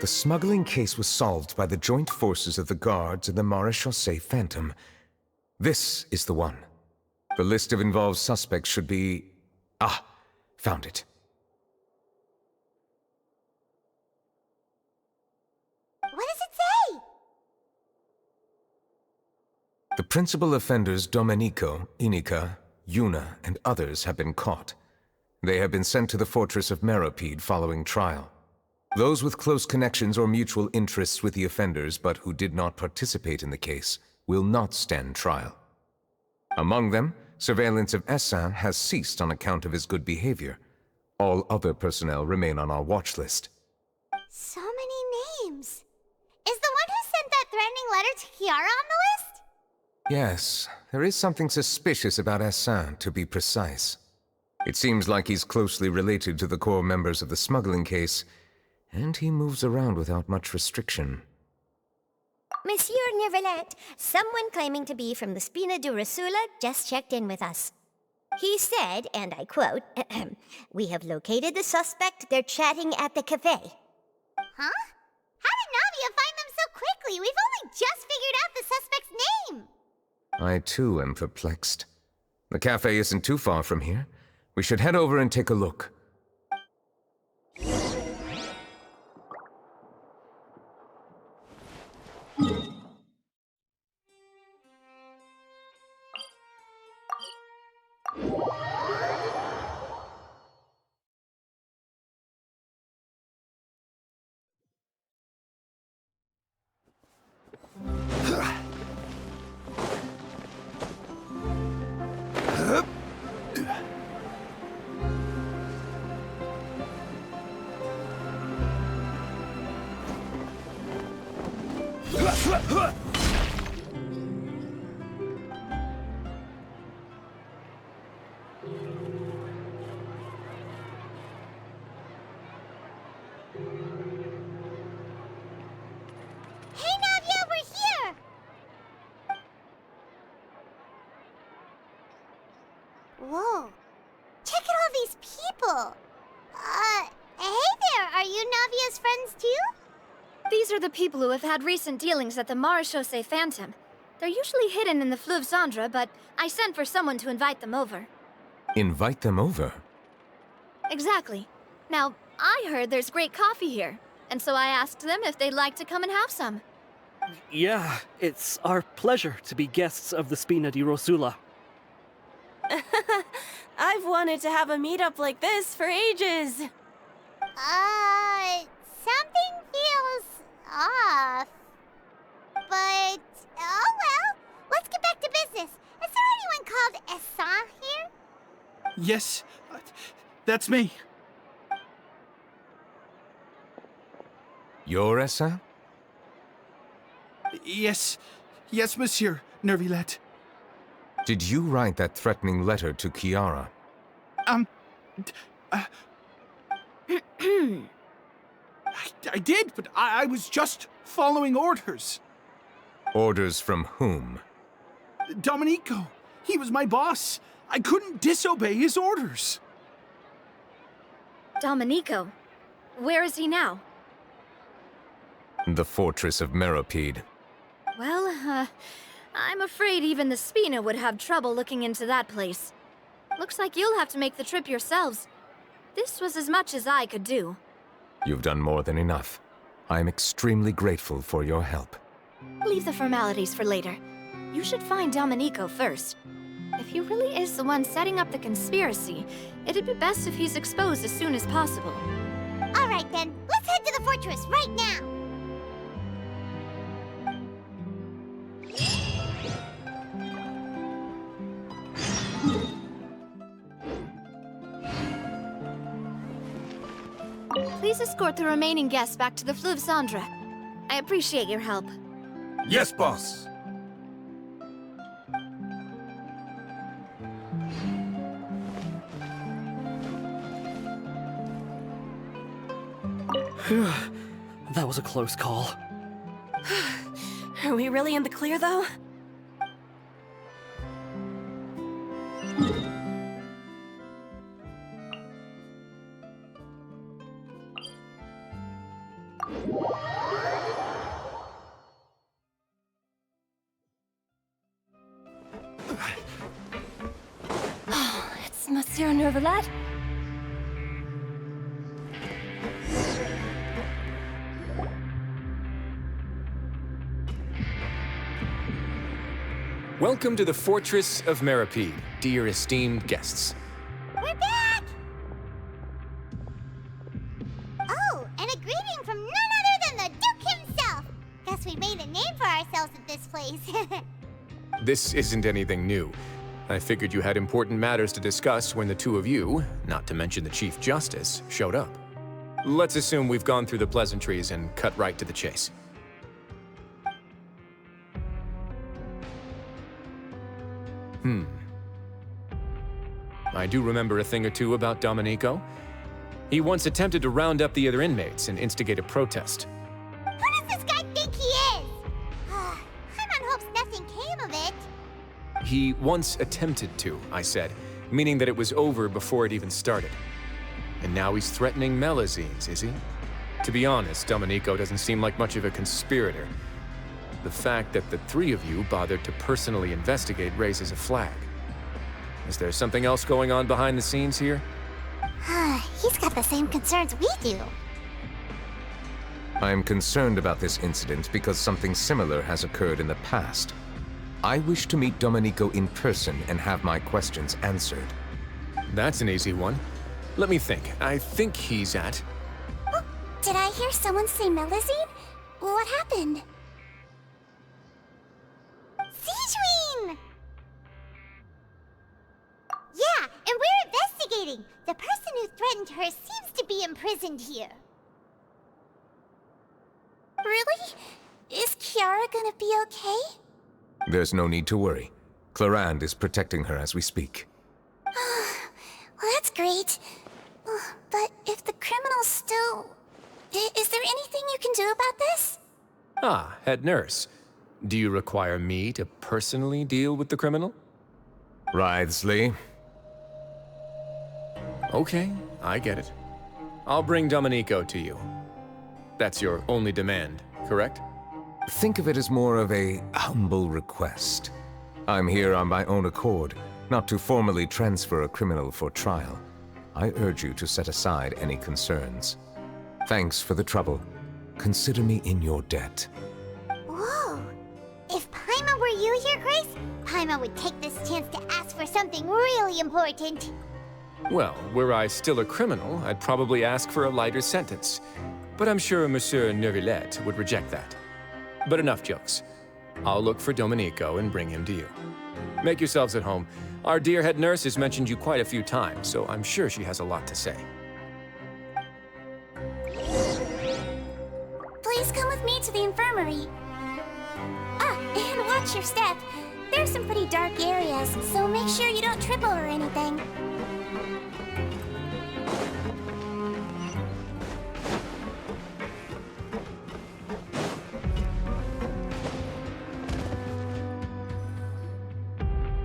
The smuggling case was solved by the joint forces of the guards and the Maréchaussée Phantom. This is the one. The list of involved suspects should be... Ah, found it. What does it say? The principal offenders Domenico, Inica, Yuna, and others have been caught. They have been sent to the fortress of Meropide following trial. Those with close connections or mutual interests with the offenders but who did not participate in the case will not stand trial. Among them, surveillance of Essin has ceased on account of his good behavior. All other personnel remain on our watch list. So many names. Is the one who sent that threatening letter to Kiara on the list? Yes, there is something suspicious about Essin, to be precise. It seems like he's closely related to the core members of the smuggling case, and he moves around without much restriction. Monsieur Nёvillet, someone claiming to be from the Spina di Rosula just checked in with us. He said, and I quote, "We have located the suspect. They're chatting at the cafe." Huh? How did Navia find them so quickly? We've only just figured out the suspect's name. I too am perplexed. The cafe isn't too far from here. We should head over and take a look. Hey, Navia, we're here! Whoa. Check out all these people. Hey there, are you Navia's friends too? These are the people who have had recent dealings at the Maréchaussée Phantom. They're usually hidden in the Fleuve Cendre, but I sent for someone to invite them over. Invite them over? Exactly. Now, I heard there's great coffee here, and so I asked them if they'd like to come and have some. Yeah, it's our pleasure to be guests of the Spina di Rosula. I've wanted to have a meetup like this for ages. Something feels off. But, oh well. Let's get back to business. Is there anyone called Essin here? Yes, that's me. You're Essin? Yes, monsieur Nёvillet. Did you write that threatening letter to Kiara? I did, but I was just following orders. Orders from whom? Domenico, he was my boss. I couldn't disobey his orders. Domenico? Where is he now? The fortress of Meropide. Well, I'm afraid even the Spina would have trouble looking into that place. Looks like you'll have to make the trip yourselves. This was as much as I could do. You've done more than enough. I am extremely grateful for your help. Leave the formalities for later. You should find Domenico first. If he really is the one setting up the conspiracy, it'd be best if he's exposed as soon as possible. All right then, let's head to the fortress right now. Please escort the remaining guests back to the Fleuve Cendre. I appreciate your help. Yes, boss. That was a close call. Are we really in the clear, though? Monsieur Nёvillett? Welcome to the Fortress of Meripede, dear esteemed guests. We're back! Oh, and a greeting from none other than the Duke himself! Guess we made a name for ourselves at this place. This isn't anything new. I figured you had important matters to discuss when the two of you, not to mention the Chief Justice, showed up. Let's assume we've gone through the pleasantries and cut right to the chase. I do remember a thing or two about Domenico. He once attempted to round up the other inmates and instigate a protest. Who does this guy think he is? Paimon hopes nothing came of it. He once attempted to, I said, meaning that it was over before it even started. And now he's threatening Melazines, is he? To be honest, Domenico doesn't seem like much of a conspirator. The fact that the three of you bothered to personally investigate raises a flag. Is there something else going on behind the scenes here? He's got the same concerns we do. I am concerned about this incident because something similar has occurred in the past. I wish to meet Domenico in person and have my questions answered. That's an easy one. Let me think. I think he's at... Oh, did I hear someone say Melazine? What happened? Sigewinne! Yeah, and we're investigating. The person who threatened her seems to be imprisoned here. Really? Is Kiara gonna be okay? There's no need to worry. Clarande is protecting her as we speak. Well, that's great. But if the criminal's still... Is there anything you can do about this? Ah, head nurse. Do you require me to personally deal with the criminal? Wriothesley. Okay, I get it. I'll bring Domenico to you. That's your only demand, correct? Think of it as more of a humble request. I'm here on my own accord, not to formally transfer a criminal for trial. I urge you to set aside any concerns. Thanks for the trouble. Consider me in your debt. Whoa! If Paimon were you here, Grace, Paimon would take this chance to ask for something really important. Well, were I still a criminal, I'd probably ask for a lighter sentence. But I'm sure Monsieur Nёvillett would reject that. But enough jokes. I'll look for Domenico and bring him to you. Make yourselves at home. Our dear head nurse has mentioned you quite a few times, so I'm sure she has a lot to say. Please come with me to the infirmary. Ah, and watch your step. There's some pretty dark areas, so make sure you don't trip over anything.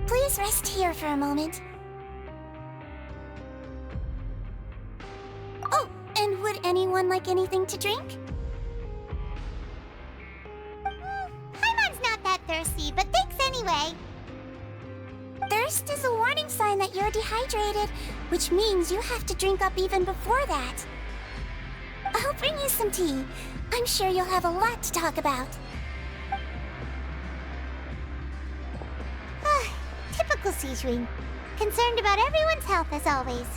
Please rest here for a moment. Oh, and would anyone like anything to drink? Paimon's not that thirsty, but thanks anyway. Thirst is a warning sign that you're dehydrated, which means you have to drink up even before that. I'll bring you some tea. I'm sure you'll have a lot to talk about. Typical Sigewinne. Concerned about everyone's health as always.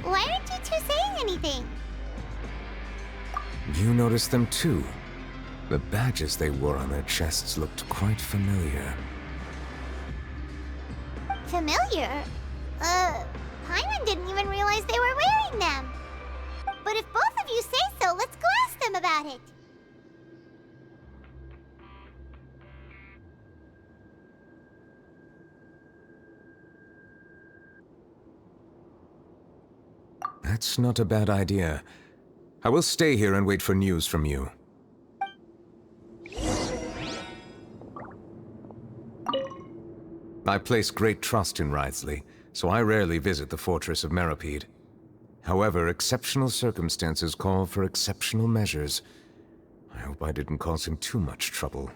Why aren't you two saying anything? You noticed them too. The badges they wore on their chests looked quite familiar. Familiar? Paimon didn't even realize they were wearing them. But if both of you say so, let's go ask them about it. That's not a bad idea. I will stay here and wait for news from you. I place great trust in Wriothesley, so I rarely visit the Fortress of Meripede. However, exceptional circumstances call for exceptional measures. I hope I didn't cause him too much trouble.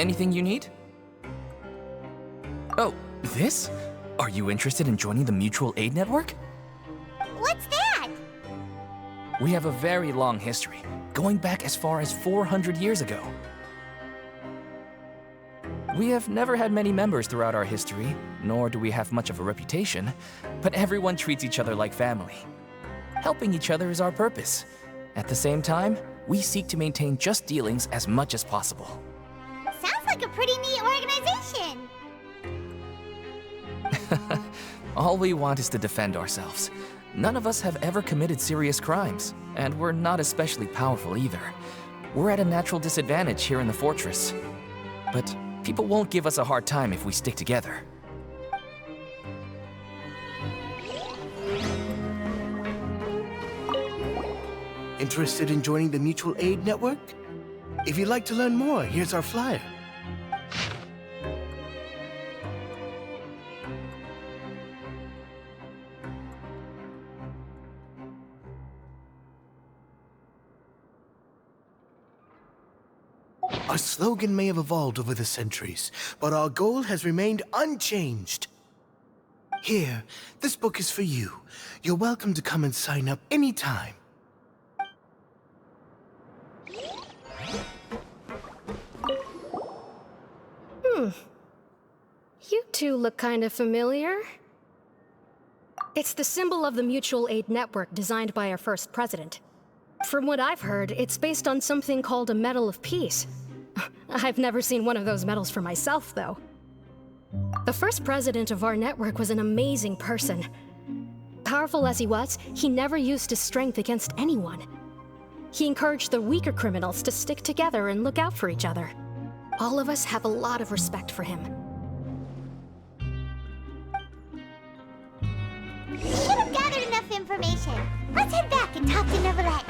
Anything you need? Oh, this? Are you interested in joining the Mutual Aid Network? What's that? We have a very long history, going back as far as 400 years ago. We have never had many members throughout our history, nor do we have much of a reputation, but everyone treats each other like family. Helping each other is our purpose. At the same time, we seek to maintain just dealings as much as possible. Sounds like a pretty neat organization. All we want is to defend ourselves. None of us have ever committed serious crimes, and we're not especially powerful either. We're at a natural disadvantage here in the fortress. But people won't give us a hard time if we stick together. Interested in joining the Mutual Aid Network? If you'd like to learn more, here's our flyer. Our slogan may have evolved over the centuries, but our goal has remained unchanged. Here, this book is for you. You're welcome to come and sign up anytime. You two look kind of familiar. It's the symbol of the Mutual Aid Network designed by our first president. From what I've heard, it's based on something called a Medal of Peace. I've never seen one of those medals for myself, though. The first president of our network was an amazing person. Powerful as he was, he never used his strength against anyone. He encouraged the weaker criminals to stick together and look out for each other. All of us have a lot of respect for him. We should have gathered enough information. Let's head back and talk to Nёvillett.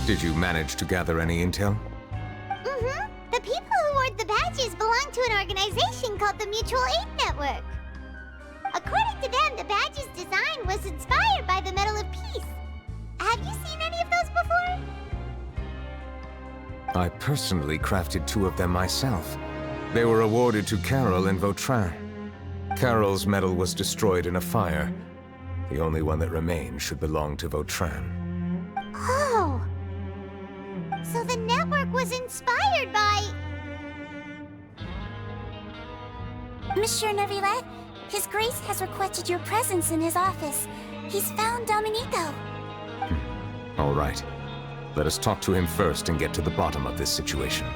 Did you manage to gather any intel? Mm-hmm. The people who wore the badges belong to an organization called the Mutual Aid Network. According to them, the badge's design was inspired by the Medal of Peace. Have you seen any of those before? I personally crafted 2 of them myself. They were awarded to Carol and Vautrin. Carol's medal was destroyed in a fire. The only one that remained should belong to Vautrin. Oh! So the network was inspired by... Monsieur Nёvillett, His Grace has requested your presence in his office. He's found Domenico. All right. Let us talk to him first and get to the bottom of this situation.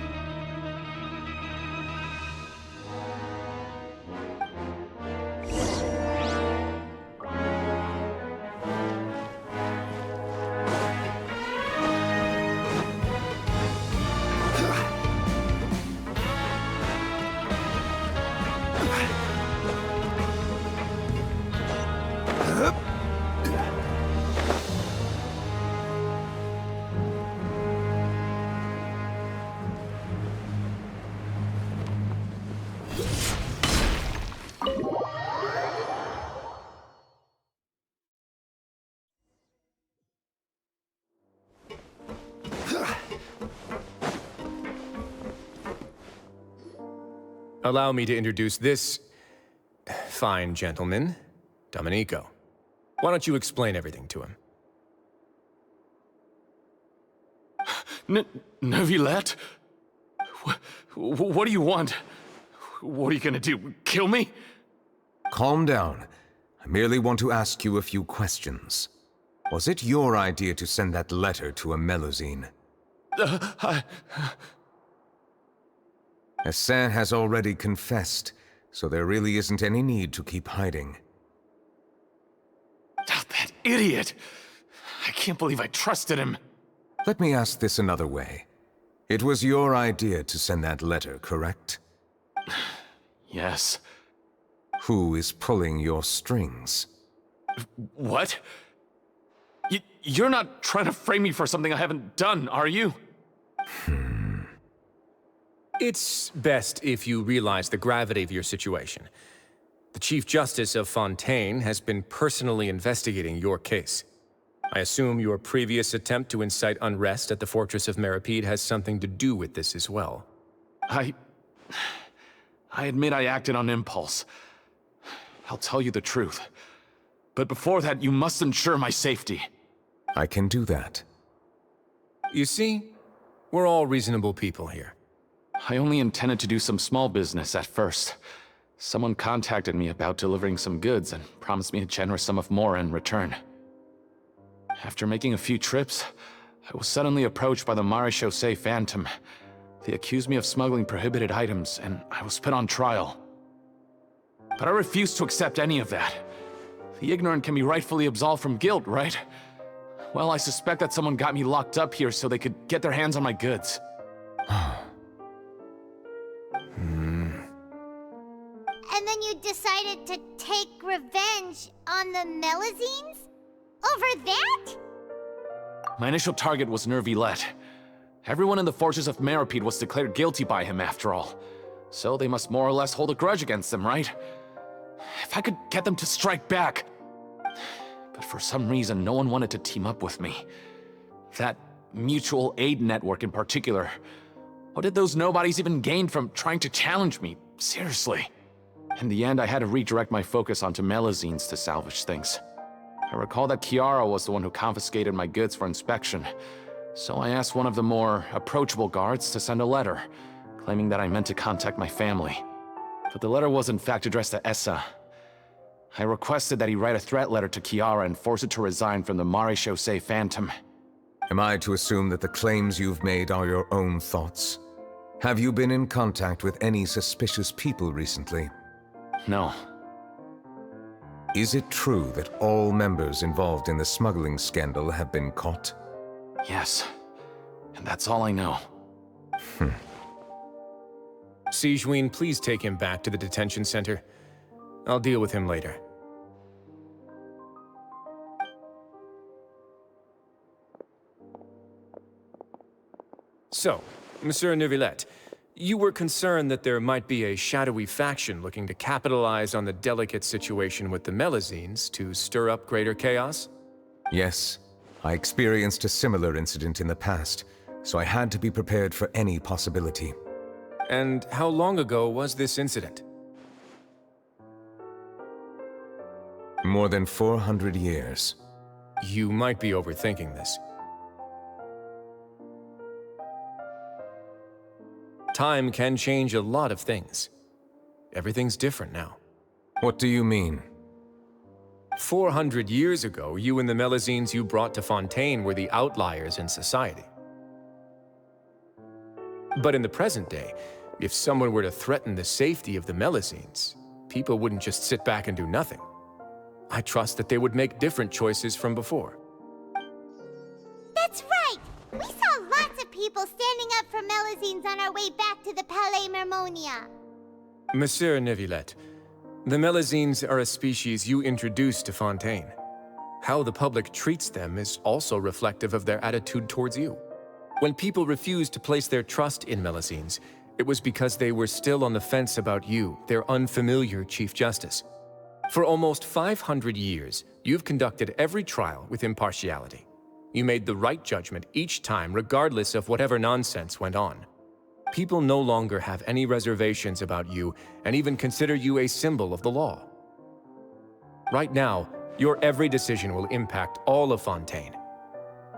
Allow me to introduce this fine gentleman, Domenico. Why don't you explain everything to him? Nёvillett? What do you want? What are you gonna do? Kill me? Calm down. I merely want to ask you a few questions. Was it your idea to send that letter to a Melusine? Hassan has already confessed, so there really isn't any need to keep hiding. That idiot! I can't believe I trusted him. Let me ask this another way. It was your idea to send that letter, correct? Yes. Who is pulling your strings? What? You're not trying to frame me for something I haven't done, are you? It's best if you realize the gravity of your situation. The Chief Justice of Fontaine has been personally investigating your case. I assume your previous attempt to incite unrest at the Fortress of Meripede has something to do with this as well. I admit I acted on impulse. I'll tell you the truth. But before that, you must ensure my safety. I can do that. You see, we're all reasonable people here. I only intended to do some small business at first. Someone contacted me about delivering some goods and promised me a generous sum of more in return. After making a few trips, I was suddenly approached by the Marechaussee Phantom. They accused me of smuggling prohibited items, and I was put on trial. But I refused to accept any of that. The ignorant can be rightfully absolved from guilt, right? Well, I suspect that someone got me locked up here so they could get their hands on my goods. And then you decided to take revenge on the Melazines? Over that? My initial target was Nёvillet. Everyone in the Fortress of Meripede was declared guilty by him after all. So they must more or less hold a grudge against them, right? If I could get them to strike back. But for some reason, no one wanted to team up with me. That mutual aid network in particular. What did those nobodies even gain from trying to challenge me? Seriously. In the end, I had to redirect my focus onto Melazines to salvage things. I recall that Chiara was the one who confiscated my goods for inspection, so I asked one of the more approachable guards to send a letter, claiming that I meant to contact my family. But the letter was in fact addressed to Essa. I requested that he write a threat letter to Chiara and force it to resign from the Marechaussee Phantom. Am I to assume that the claims you've made are your own thoughts? Have you been in contact with any suspicious people recently? No. Is it true that all members involved in the smuggling scandal have been caught? Yes. And that's all I know. Sigewinne, please take him back to the detention center. I'll deal with him later. So, Monsieur Nёvillet, you were concerned that there might be a shadowy faction looking to capitalize on the delicate situation with the Melazines to stir up greater chaos? Yes. I experienced a similar incident in the past, so I had to be prepared for any possibility. And how long ago was this incident? More than 400 years. You might be overthinking this. Time can change a lot of things. Everything's different now. What do you mean? 400 years ago, you and the Melazines you brought to Fontaine were the outliers in society. But in the present day, if someone were to threaten the safety of the Melazines, people wouldn't just sit back and do nothing. I trust that they would make different choices from before. That's right! We saw lots of people standing up for Melazines on our way back to the Palais Mermonia. Monsieur Nёvillet, the Melazines are a species you introduced to Fontaine. How the public treats them is also reflective of their attitude towards you. When people refused to place their trust in Melazines, it was because they were still on the fence about you, their unfamiliar Chief Justice. For almost 500 years, you've conducted every trial with impartiality. You made the right judgment each time, regardless of whatever nonsense went on. People no longer have any reservations about you and even consider you a symbol of the law. Right now, your every decision will impact all of Fontaine.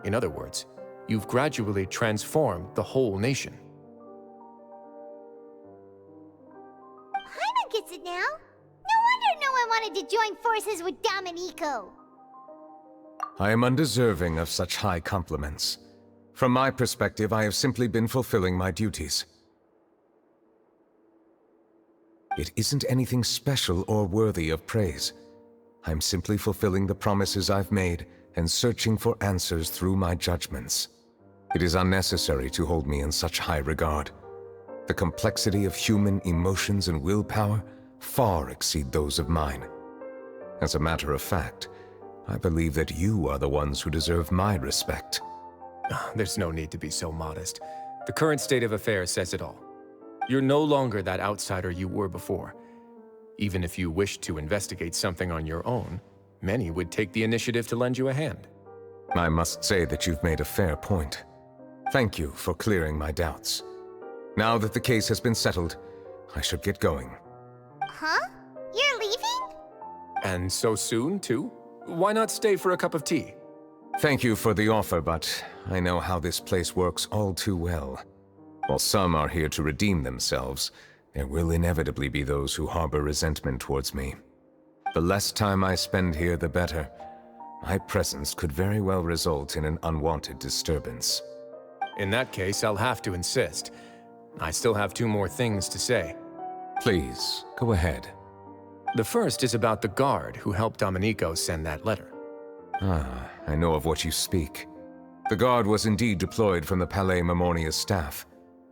In other words, you've gradually transformed the whole nation. Paimon gets it now. No wonder no one wanted to join forces with Domenico. I am undeserving of such high compliments. From my perspective, I have simply been fulfilling my duties. It isn't anything special or worthy of praise. I'm simply fulfilling the promises I've made and searching for answers through my judgments. It is unnecessary to hold me in such high regard. The complexity of human emotions and willpower far exceed those of mine. As a matter of fact, I believe that you are the ones who deserve my respect. There's no need to be so modest. The current state of affairs says it all. You're no longer that outsider you were before. Even if you wished to investigate something on your own, many would take the initiative to lend you a hand. I must say that you've made a fair point. Thank you for clearing my doubts. Now that the case has been settled, I should get going. Huh? You're leaving? And so soon, too? Why not stay for a cup of tea? Thank you for the offer, but I know how this place works all too well. While some are here to redeem themselves, there will inevitably be those who harbor resentment towards me. The less time I spend here, the better. My presence could very well result in an unwanted disturbance. In that case, I'll have to insist. I still have 2 more things to say. Please, go ahead. The first is about the guard who helped Domenico send that letter. Ah, I know of what you speak. The guard was indeed deployed from the Palais Memornia's staff.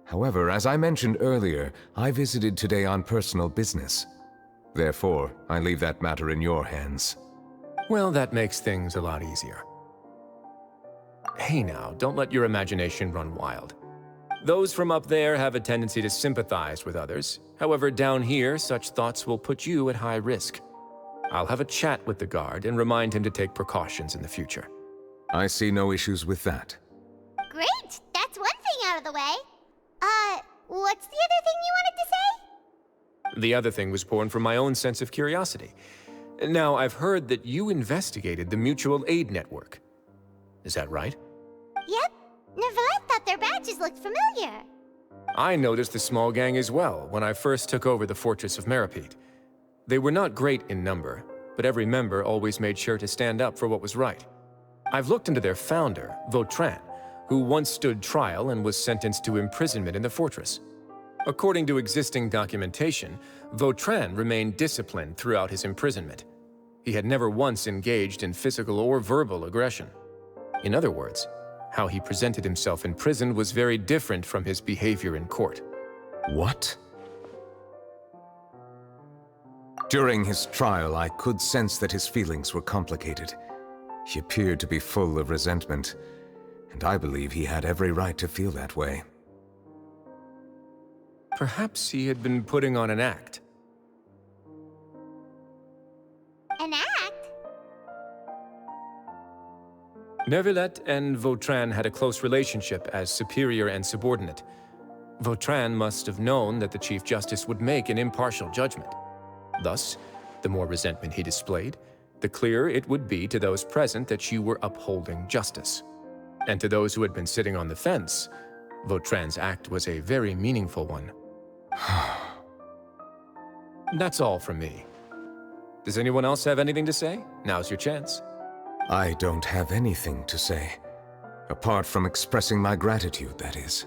However, as I mentioned earlier, I visited today on personal business. Therefore, I leave that matter in your hands. Well, that makes things a lot easier. Hey now, don't let your imagination run wild. Those from up there have a tendency to sympathize with others. However, down here, such thoughts will put you at high risk. I'll have a chat with the guard and remind him to take precautions in the future. I see no issues with that. Great! That's one thing out of the way. What's the other thing you wanted to say? The other thing was born from my own sense of curiosity. Now, I've heard that you investigated the mutual aid network. Is that right? Yep. Nёvillett thought their badges looked familiar. I noticed the small gang as well when I first took over the Fortress of Meripede. They were not great in number, but every member always made sure to stand up for what was right. I've looked into their founder, Vautrin, who once stood trial and was sentenced to imprisonment in the fortress. According to existing documentation, Vautrin remained disciplined throughout his imprisonment. He had never once engaged in physical or verbal aggression. In other words, how he presented himself in prison was very different from his behavior in court. What? During his trial, I could sense that his feelings were complicated. He appeared to be full of resentment, and I believe he had every right to feel that way. Perhaps he had been putting on an act. An act? Nёvillett and Vautrin had a close relationship as superior and subordinate. Vautrin must have known that the Chief Justice would make an impartial judgment. Thus, the more resentment he displayed, the clearer it would be to those present that you were upholding justice. And to those who had been sitting on the fence, Vautrin's act was a very meaningful one. That's all from me. Does anyone else have anything to say? Now's your chance. I don't have anything to say. Apart from expressing my gratitude, that is.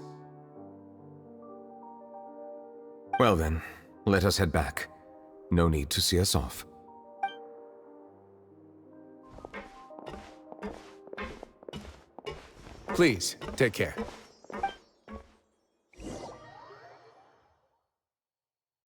Well then, let us head back. No need to see us off. Please, take care.